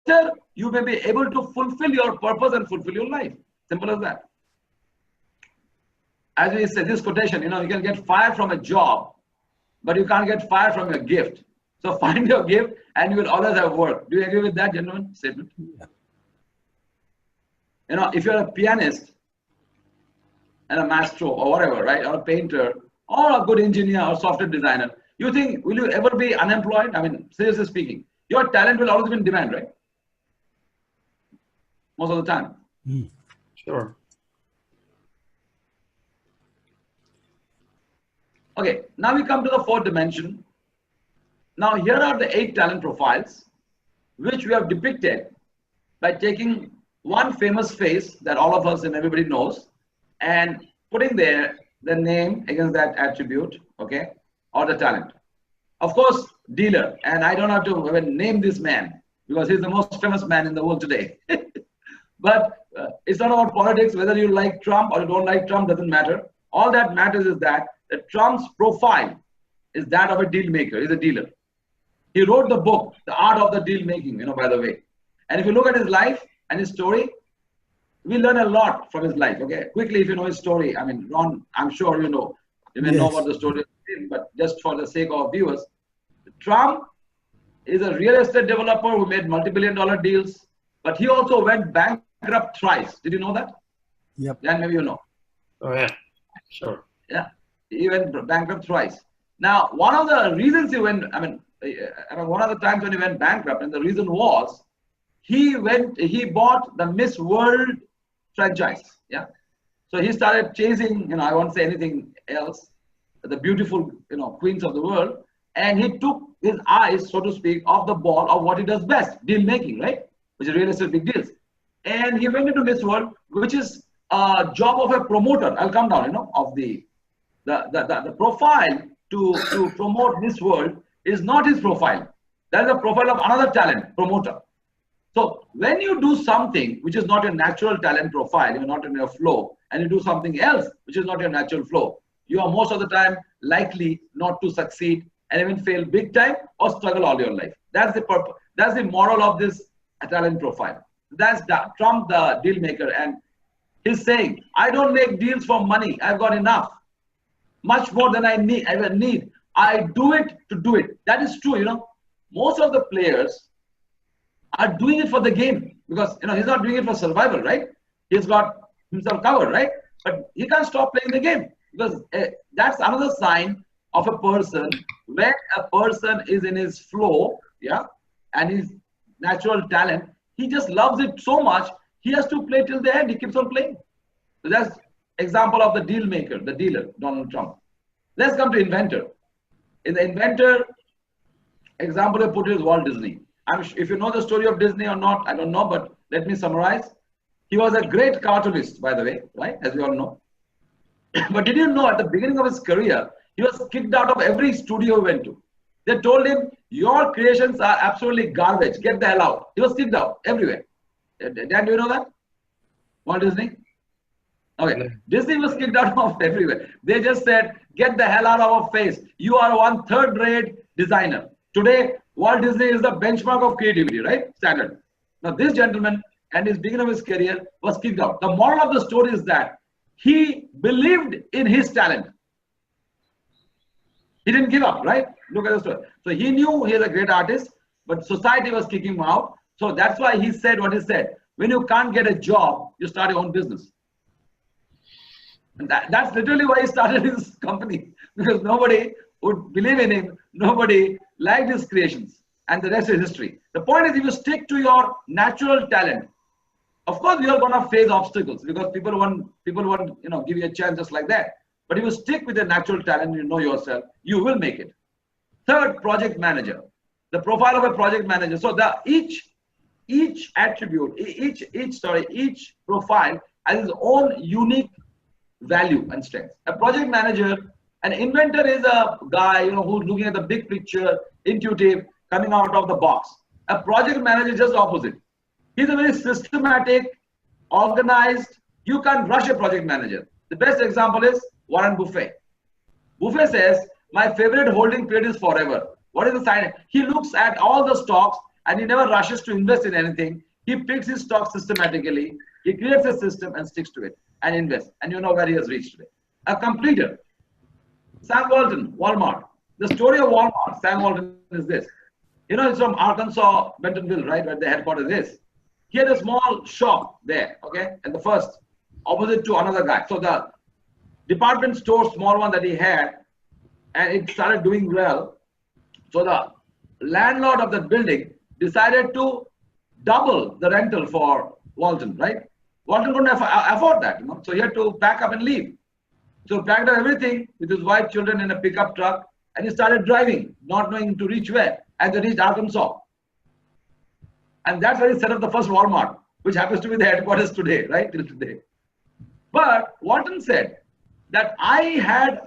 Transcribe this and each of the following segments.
better you may be able to fulfill your purpose and fulfill your life. Simple as that. As we say, this quotation, you can get fired from a job, but you can't get fired from your gift. So find your gift and you will always have work. Do you agree with that, gentlemen? Statement? Yeah. If you're a pianist and a maestro or whatever, right? Or a painter or a good engineer or software designer, you think, will you ever be unemployed? I mean, seriously speaking, your talent will always be in demand, right? Most of the time. Sure. Okay, now we come to the fourth dimension. Now here are the 8 talent profiles, which we have depicted by taking one famous face that all of us and everybody knows and putting there the name against that attribute, okay, or the talent. Of course, dealer, and I don't have to even name this man because he's the most famous man in the world today. But it's not about politics, whether you like Trump or you don't like Trump doesn't matter. All that matters is that Trump's profile is that of a deal maker, he's a dealer. He wrote the book, The Art of the Deal Making, by the way. And if you look at his life and his story, we learn a lot from his life, okay? Quickly, if you know his story, I mean, Ron, I'm sure you know. You may know what the story is, but just for the sake of viewers, Trump is a real estate developer who made multi-billion-dollar deals, but he also went bankrupt thrice. Did you know that? Yep. Then maybe you know. Oh, yeah. Sure. Yeah. He went bankrupt thrice. Now, one of the reasons he went, one of the times when he went bankrupt, and the reason was he bought the Miss World franchise. Yeah. So he started chasing, I won't say anything else, the beautiful, queens of the world. And he took his eyes, so to speak, off the ball of what he does best, deal making, right? Which is real estate big deals. And he went into Miss World, which is a job of a promoter. I'll come down, of the profile to promote Miss World is not his profile. That is the profile of another talent, promoter. So when you do something which is not your natural talent profile, you're not in your flow, and you do something else which is not your natural flow, you are most of the time likely not to succeed and even fail big time or struggle all your life. That's the purpose. That's the moral of this talent profile. That's Trump, the deal maker, and he's saying, I don't make deals for money. I've got enough, much more than I ever need. I do it to do it. That is true. Most of the players are doing it for the game because he's not doing it for survival, right? He's got himself covered, right? But he can't stop playing the game because that's another sign of a person. When a person is in his flow, yeah, and his natural talent, he just loves it so much he has to play till the end. He keeps on playing. So that's example of the deal maker, the dealer, Donald Trump. Let's come to inventor. In the inventor example I put is Walt Disney. If you know the story of Disney or not, I don't know, but let me summarize. He was a great cartoonist, by the way, right? As we all know. But did you know at the beginning of his career, he was kicked out of every studio he went to. They told him, your creations are absolutely garbage. Get the hell out. He was kicked out everywhere. Dan, do you know that? Walt Disney? Okay. Disney was kicked out of everywhere. They just said, get the hell out of our face. You are one third-rate designer. Today, Walt Disney is the benchmark of creativity, right? Standard. Now, this gentleman, at his beginning of his career, was kicked out. The moral of the story is that he believed in his talent. He didn't give up, right? Look at the story. So he knew he is a great artist, but society was kicking him out. So that's why he said what he said. When you can't get a job, you start your own business. And that's literally why he started his company, because nobody would believe in him. Nobody liked his creations, and the rest is history. The point is, if you stick to your natural talent, of course you are going to face obstacles because people won't give you a chance just like that. But if you stick with your natural talent, you know yourself, you will make it. Third, project manager. The profile of a project manager. So each attribute, each profile has its own unique value and strength. A project manager, an inventor is a guy who's looking at the big picture, intuitive, coming out of the box. A project manager is just opposite. He's a very systematic, organized. You can't rush a project manager. The best example is Warren Buffett. Buffett says, my favorite holding period is forever. What is the sign? He looks at all the stocks and he never rushes to invest in anything. He picks his stock systematically. He creates a system and sticks to it and invests. And you know where he has reached today. A completer. Sam Walton, Walmart. The story of Walmart, Sam Walton, is this. You know, it's from Arkansas, Bentonville, right, where the headquarters is. He had a small shop there, okay, and the first, opposite to another guy. So the department store, small one that he had, and it started doing well. So the landlord of that building decided to double the rental for Walton, right? Walton couldn't afford that, you know, so he had to pack up and leave. So packed up everything with his wife, children in a pickup truck, and he started driving, not knowing to reach where. And they reached Arkansas. And that's where he set up the first Walmart, which happens to be the headquarters today, right, till today. But Walton said that I had,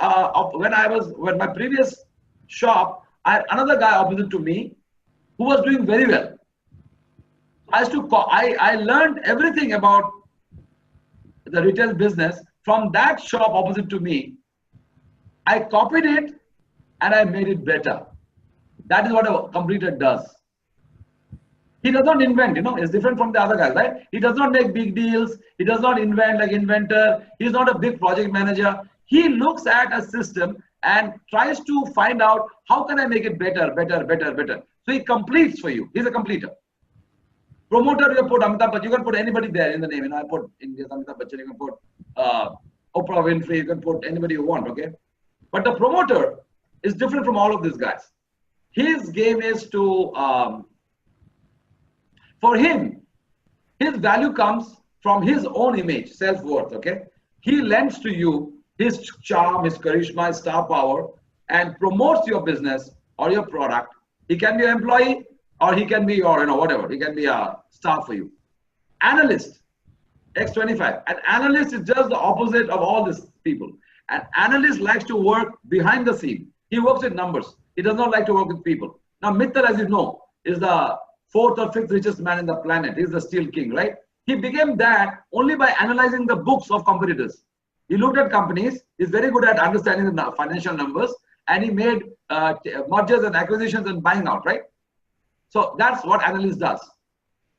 when my previous shop, I had another guy opposite to me who was doing very well. I learned everything about the retail business from that shop opposite to me. I copied it and I made it better. That is what a completer does. He does not invent, you know, it's different from the other guys, right? He does not make big deals. He does not invent like inventor. He's not a big project manager. He looks at a system and tries to find out how can I make it better, better, better, better. So he completes for you. He's a completer. Promoter, you put Amitabh Bachchan, you can put anybody there in the name. You know, I put India's Amitabh Bachchan, you can put Oprah Winfrey, you can put anybody you want, okay? But the promoter is different from all of these guys. His game is to, for him, his value comes from his own image, self-worth, okay? He lends to you his charm, his charisma, his star power, and promotes your business or your product. He can be an employee, or he can be your, you know, whatever. He can be a star for you. Analyst, X25. An analyst is just the opposite of all these people. An analyst likes to work behind the scene. He works with numbers. He does not like to work with people. Now, Mittal, as you know, is the 4th or 5th richest man in the planet. He's the steel king, right? He became that only by analyzing the books of competitors. He looked at companies. He's very good at understanding the financial numbers, and he made mergers and acquisitions and buying out, right? So that's what analyst does.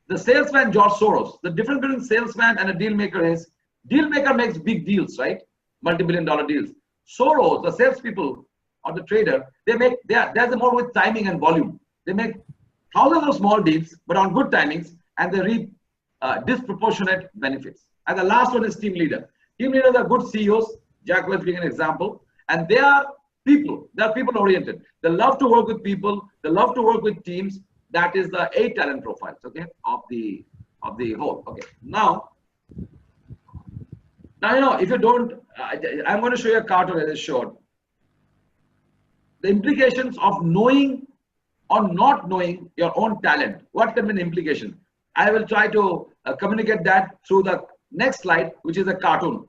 The salesman, George Soros. The difference between salesman and a deal maker is, deal maker makes big deals, right? Multi-billion-dollar deals. Soros, the salespeople or the trader, they're more with timing and volume. They make thousands of small deals, but on good timings, and they reap disproportionate benefits. And the last one is team leader. Team leaders are good CEOs, Jack Welch being an example, and they are people. They are people oriented. They love to work with people. They love to work with teams. That is the 8 talent profiles, okay, of the whole. Okay, now you know, if you don't, I'm going to show you a cartoon that is short. The implications of knowing or not knowing your own talent. What can be the implication? I will try to communicate that through the next slide, which is a cartoon.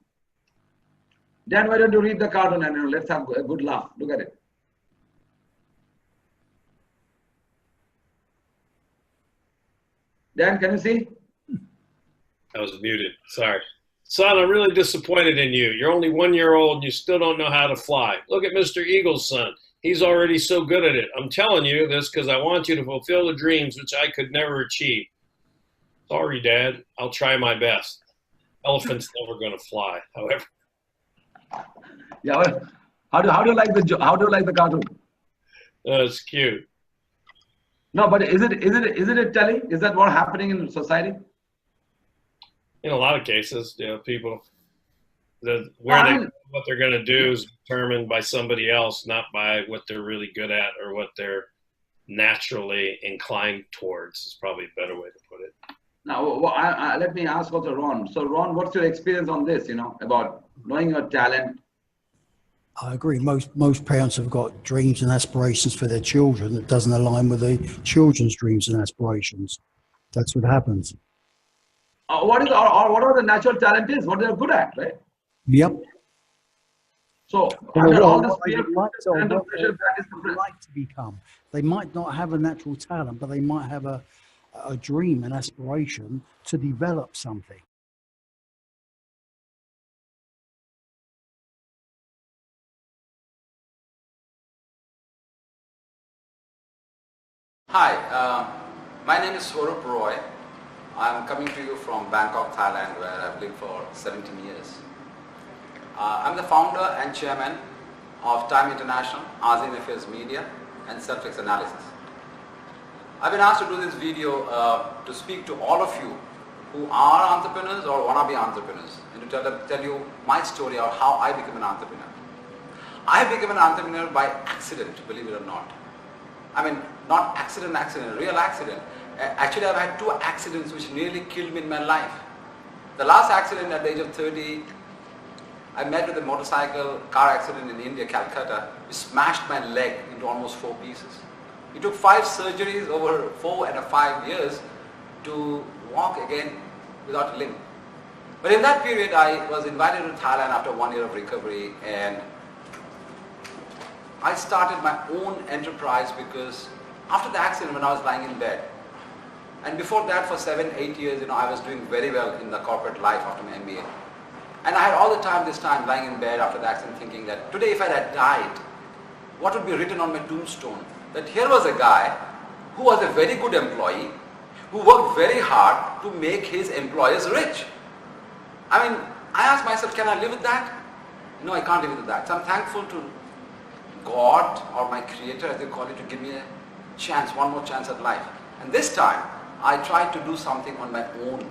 Dan, why don't you read the cartoon and let's have a good laugh. Look at it. Dan, can you see? I was muted. Sorry. Son, I'm really disappointed in you. You're only 1 year old and you still don't know how to fly. Look at Mr. Eagle's son. He's already so good at it. I'm telling you this because I want you to fulfill the dreams which I could never achieve. Sorry, Dad. I'll try my best. Elephant's never going to fly, however. Yeah. Well, how do you like the cartoon? It's cute. No, but is it telling? Is that what's happening in society? In a lot of cases, you know, people, what they're going to do is determined by somebody else, not by what they're really good at or what they're naturally inclined towards. Is probably a better way to put it. Now, let me ask also Ron. So, Ron, what's your experience on this? You know, about knowing your talent. I agree. Most parents have got dreams and aspirations for their children that doesn't align with the children's dreams and aspirations. That's what happens. What are the natural talent is? What they're good at, right? Yep. So under all this they fear, like to become. They might not have a natural talent, but they might have a dream and aspiration to develop something. Hi, My name is Swarup Roy. I'm coming to you from Bangkok, Thailand, where I've lived for 17 years. I'm the founder and chairman of Time International, ASEAN Affairs Media, and Self-X Analysis. I've been asked to do this video to speak to all of you who are entrepreneurs or want to be entrepreneurs, and to tell you my story of how I became an entrepreneur. I became an entrepreneur by accident, believe it or not. I mean, not accident, real accident. Actually, I've had 2 accidents which nearly killed me in my life. The last accident at the age of 30, I met with a motorcycle car accident in India, Calcutta, which smashed my leg into almost 4 pieces. It took 5 surgeries over 4 and 5 years to walk again without a limb. But in that period, I was invited to Thailand after 1 year of recovery, and I started my own enterprise because after the accident, when I was lying in bed, and before that for 7-8 years, I was doing very well in the corporate life after my MBA. And I had all the time this time lying in bed after the accident thinking that today if I had died, what would be written on my tombstone? That here was a guy who was a very good employee, who worked very hard to make his employers rich. I mean, I asked myself, can I live with that? No, I can't live with that. So I'm thankful to God, or my creator as they call it, to give me a chance, one more chance at life. And this time, I tried to do something on my own.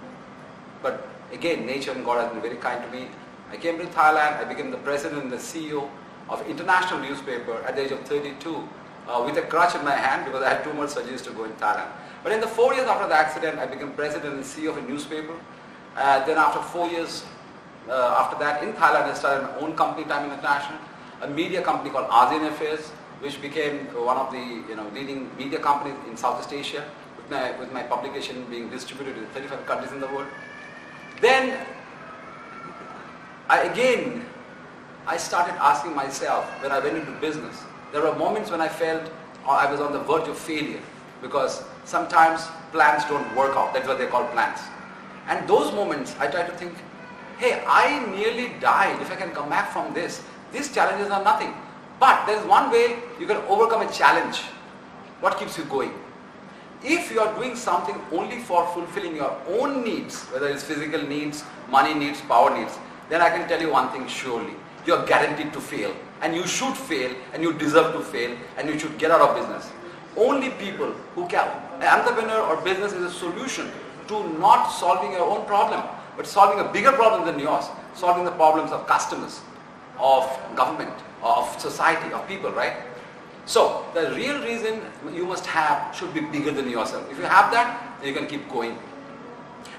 But again, nature and God has been very kind to me. I came to Thailand, I became the president and the CEO of international newspaper at the age of 32 with a crutch in my hand because I had 2 more surgeries to go in Thailand. But in the 4 years after the accident, I became president and CEO of a newspaper. Then after 4 years after that in Thailand, I started my own company, Time International, a media company called ASEAN Affairs, which became one of the leading media companies in Southeast Asia, with my publication being distributed in 35 countries in the world. Then I started asking myself when I went into business. There were moments when I felt I was on the verge of failure because sometimes plans don't work out. That's what they call plans. And those moments I tried to think, hey, I nearly died. If I can come back from this, these challenges are nothing. But there is one way you can overcome a challenge. What keeps you going? If you are doing something only for fulfilling your own needs, whether it's physical needs, money needs, power needs, then I can tell you one thing surely. You are guaranteed to fail. And you should fail, and you deserve to fail, and you should get out of business. Only people who can. An entrepreneur or business is a solution to not solving your own problem, but solving a bigger problem than yours, solving the problems of customers, of government, of society, of people, right? So the real reason you must have should be bigger than yourself. If you have that, then you can keep going.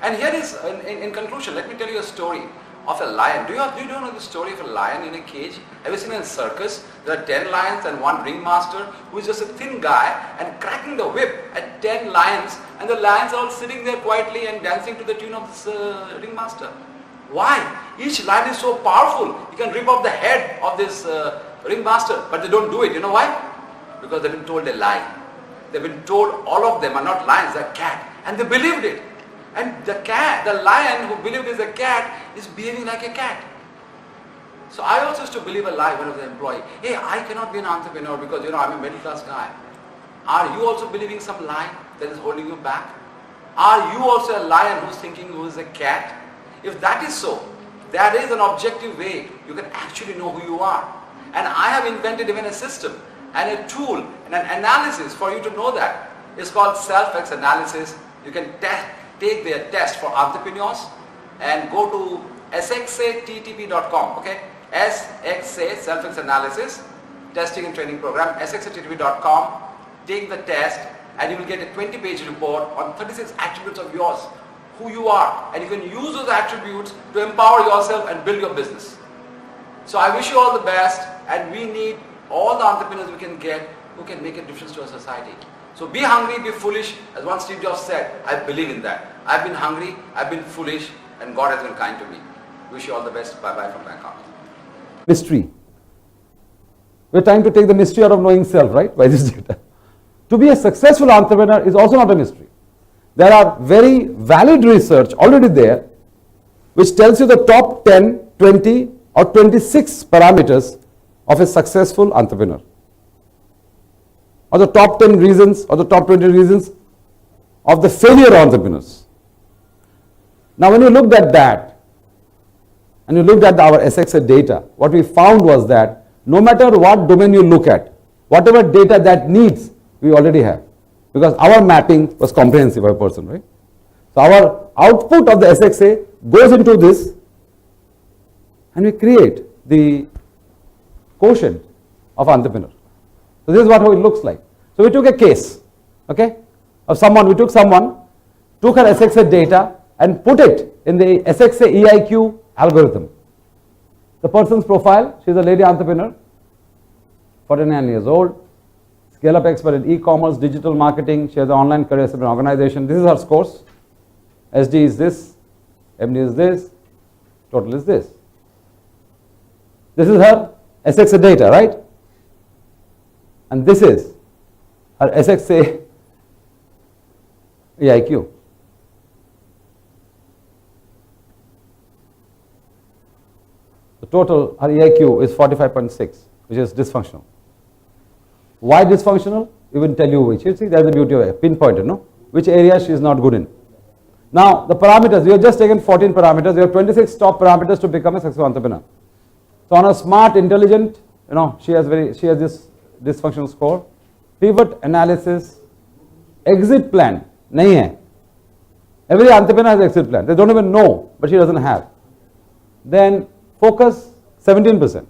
And here is, in conclusion, let me tell you a story of a lion. Do you know the story of a lion in a cage? Have you seen a circus? There are 10 lions and 1 ringmaster who is just a thin guy and cracking the whip at 10 lions, and the lions are all sitting there quietly and dancing to the tune of this ringmaster. Why? Each lion is so powerful, he can rip off the head of this ringmaster, but they don't do it. You know why? Because they've been told a lie. They've been told all of them are not lions, they're cat. And they believed it. And the lion who believed is a cat is behaving like a cat. So I also used to believe a lie when I was an employee. Hey, I cannot be an entrepreneur because I'm a middle class guy. Are you also believing some lie that is holding you back? Are you also a lion who's thinking who is a cat? If that is so, there is an objective way you can actually know who you are. And I have invented even a system and a tool and an analysis for you to know that. It's called Self-X Analysis. You can take their test for entrepreneurs and go to SXATTP.com, okay? SXA, Self-X Analysis, Testing and Training Program, SXATTP.com, take the test and you will get a 20-page report on 36 attributes of yours, who you are, and you can use those attributes to empower yourself and build your business. So I wish you all the best, and we need all the entrepreneurs we can get who can make a difference to our society. So be hungry, be foolish, as one Steve Jobs said. I believe in that. I've been hungry, I've been foolish, and God has been kind to me. Wish you all the best. Bye-bye from Bangkok. Mystery. We're trying to take the mystery out of knowing self, right? By this data. To be a successful entrepreneur is also not a mystery. There are very valid research already there which tells you the top 10, 20 or 26 parameters of a successful entrepreneur, or the top 10 reasons or the top 20 reasons of the failure entrepreneurs. Now when you looked at that, and you looked at our SXA data, what we found was that no matter what domain you look at, whatever data that needs, we already have. Because our mapping was comprehensive by person, right? So our output of the SXA goes into this, and we create the quotient of entrepreneur. So this is what it looks like. So we took a case, okay, of someone, took her SXA data and put it in the SXA EIQ algorithm. The person's profile, she is a lady entrepreneur, 49 years old, scale-up expert in e-commerce, digital marketing, she has an online career organization. This is her scores. SD is this, MD is this, total is this. This is her SXA data, right? And this is her SXA EIQ. The total, her EIQ is 45.6, which is dysfunctional. Why dysfunctional? We will tell you which. You see, that's the beauty of it, pinpointed, no? Which area she is not good in. Now, the parameters, we have just taken 14 parameters. We have 26 top parameters to become a successful entrepreneur. So on a smart, intelligent, she has this dysfunctional score. Pivot analysis, exit plan, nahi hai. Every entrepreneur has exit plan. They don't even know, but she doesn't have. Then focus, 17%.